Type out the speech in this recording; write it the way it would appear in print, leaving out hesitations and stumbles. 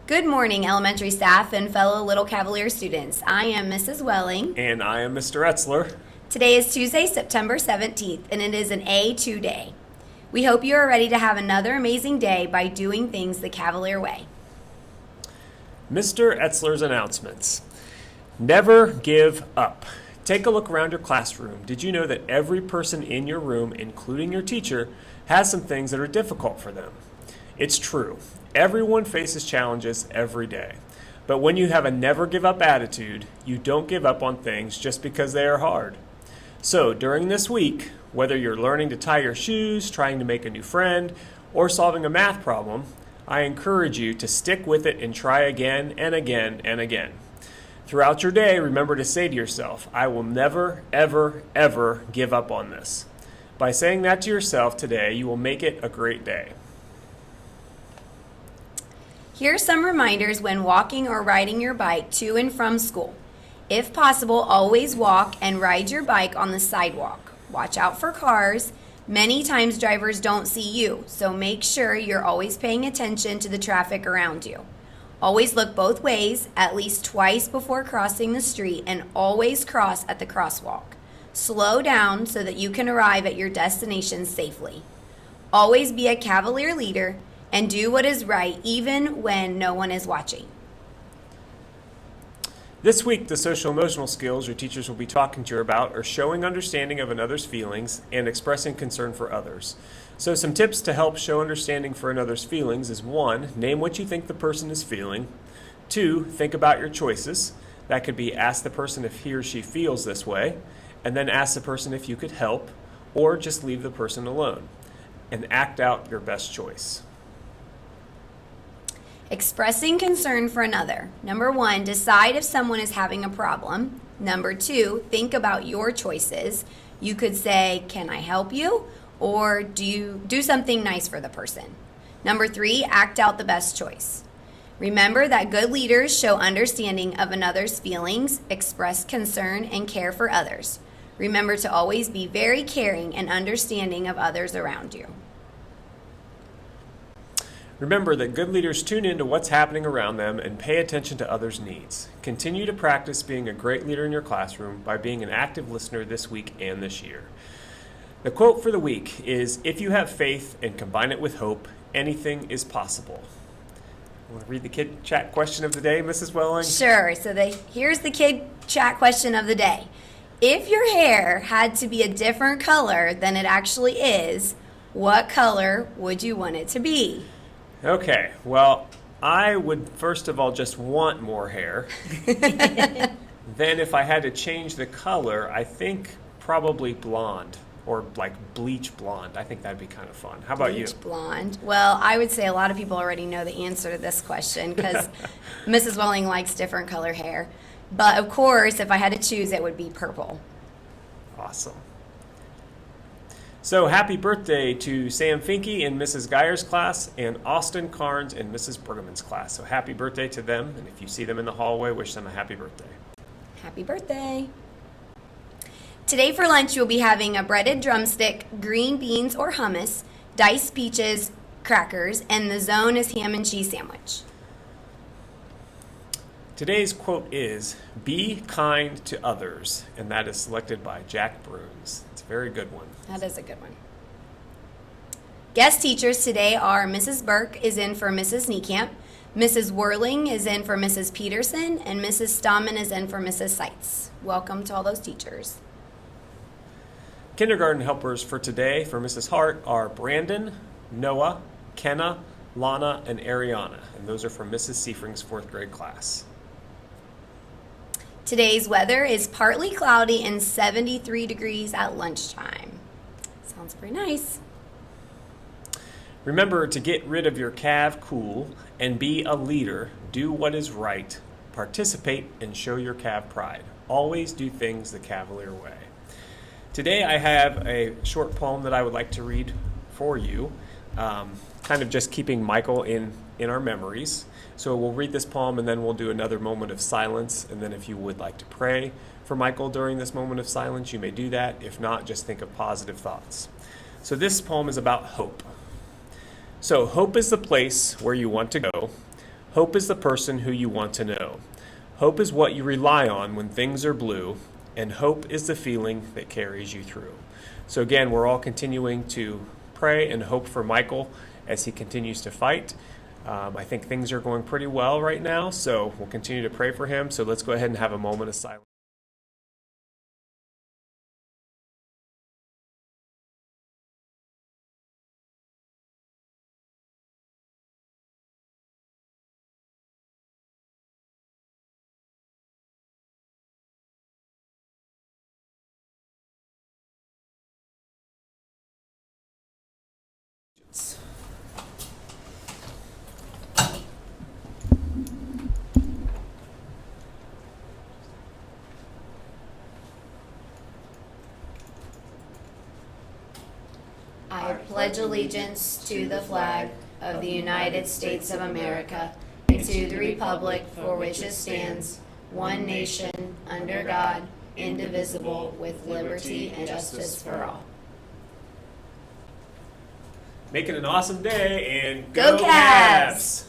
Good morning, elementary staff and fellow Little Cavalier students. I am Mrs. Welling. And I am Mr. Etzler. Today is Tuesday, September 17th, and it is an A2 day. We hope you are ready to have another amazing day by doing things the Cavalier way. Mr. Etzler's announcements. Never give up. Take a look around your classroom. Did you know that every person in your room, including your teacher, has some things that are difficult for them? It's true. Everyone faces challenges every day. But when you have a never give up attitude, you don't give up on things just because they are hard. So during this week, whether you're learning to tie your shoes, trying to make a new friend, or solving a math problem, I encourage you to stick with it and try again and again and again. Throughout your day, remember to say to yourself, I will never, ever, ever give up on this. By saying that to yourself today, you will make it a great day. Here are some reminders when walking or riding your bike to and from school. If possible, always walk and ride your bike on the sidewalk. Watch out for cars. Many times drivers don't see you, so make sure you're always paying attention to the traffic around you. Always look both ways, at least twice before crossing the street, and always cross at the crosswalk. Slow down so that you can arrive at your destination safely. Always be a Cavalier leader and do what is right even when no one is watching. This week, the social-emotional skills your teachers will be talking to you about are showing understanding of another's feelings and expressing concern for others. So some tips to help show understanding for another's feelings is 1, name what you think the person is feeling. 2, think about your choices. That could be ask the person if he or she feels this way, and then ask the person if you could help, or just leave the person alone. And act out your best choice. Expressing concern for another. Number 1, decide if someone is having a problem. Number 2, think about your choices. You could say, can I help you? Or do something nice for the person. Number 3, act out the best choice. Remember that good leaders show understanding of another's feelings, express concern, and care for others. Remember to always be very caring and understanding of others around you. Remember that good leaders tune into what's happening around them and pay attention to others' needs. Continue to practice being a great leader in your classroom by being an active listener this week and this year. The quote for the week is, if you have faith and combine it with hope, anything is possible. Want to read the kid chat question of the day, Mrs. Welling? Sure. So here's the kid chat question of the day. If your hair had to be a different color than it actually is, what color would you want it to be? Okay, well, I would first of all just want more hair. Then if I had to change the color, I think probably blonde or like bleach blonde. I think that'd be kind of fun. How about you? Bleach blonde. Well, I would say a lot of people already know the answer to this question because Mrs. Welling likes different color hair. But of course, if I had to choose, it would be purple. Awesome. So happy birthday to Sam Finke in Mrs. Geyer's class and Austin Carnes in Mrs. Bergman's class. So happy birthday to them, and if you see them in the hallway, wish them a happy birthday. Happy birthday. Today for lunch, you'll be having a breaded drumstick, green beans or hummus, diced peaches, crackers, and the zone is ham and cheese sandwich. Today's quote is, "Be kind to others," and that is selected by Jack Bruns. It's a very good one. That is a good one. Guest teachers today are Mrs. Burke is in for Mrs. Niekamp, Mrs. Whirling is in for Mrs. Peterson, and Mrs. Stammen is in for Mrs. Seitz. Welcome to all those teachers. Kindergarten helpers for today for Mrs. Hart are Brandon, Noah, Kenna, Lana, and Ariana, and those are from Mrs. Seifring's 4th grade class. Today's weather is partly cloudy and 73 degrees at lunchtime. Sounds pretty nice. Remember to get rid of your calf cool and be a leader. Do what is right. Participate and show your calf pride. Always do things the Cavalier way. Today I have a short poem that I would like to read for you, kind of just keeping Michael in our memories. So we'll read this poem and then we'll do another moment of silence, and then if you would like to pray for Michael during this moment of silence, you may do that. If not, just think of positive thoughts. So this poem is about hope. So hope is the place where you want to go. Hope is the person who you want to know. Hope is what you rely on when things are blue, and hope is the feeling that carries you through. So again, we're all continuing to pray and hope for Michael as he continues to fight. I think things are going pretty well right now, so we'll continue to pray for him. So let's go ahead and have a moment of silence. I pledge allegiance to the flag of the United States of America and to the republic for which it stands, one nation, under God, indivisible, with liberty and justice for all. Make it an awesome day, and Go Cavs!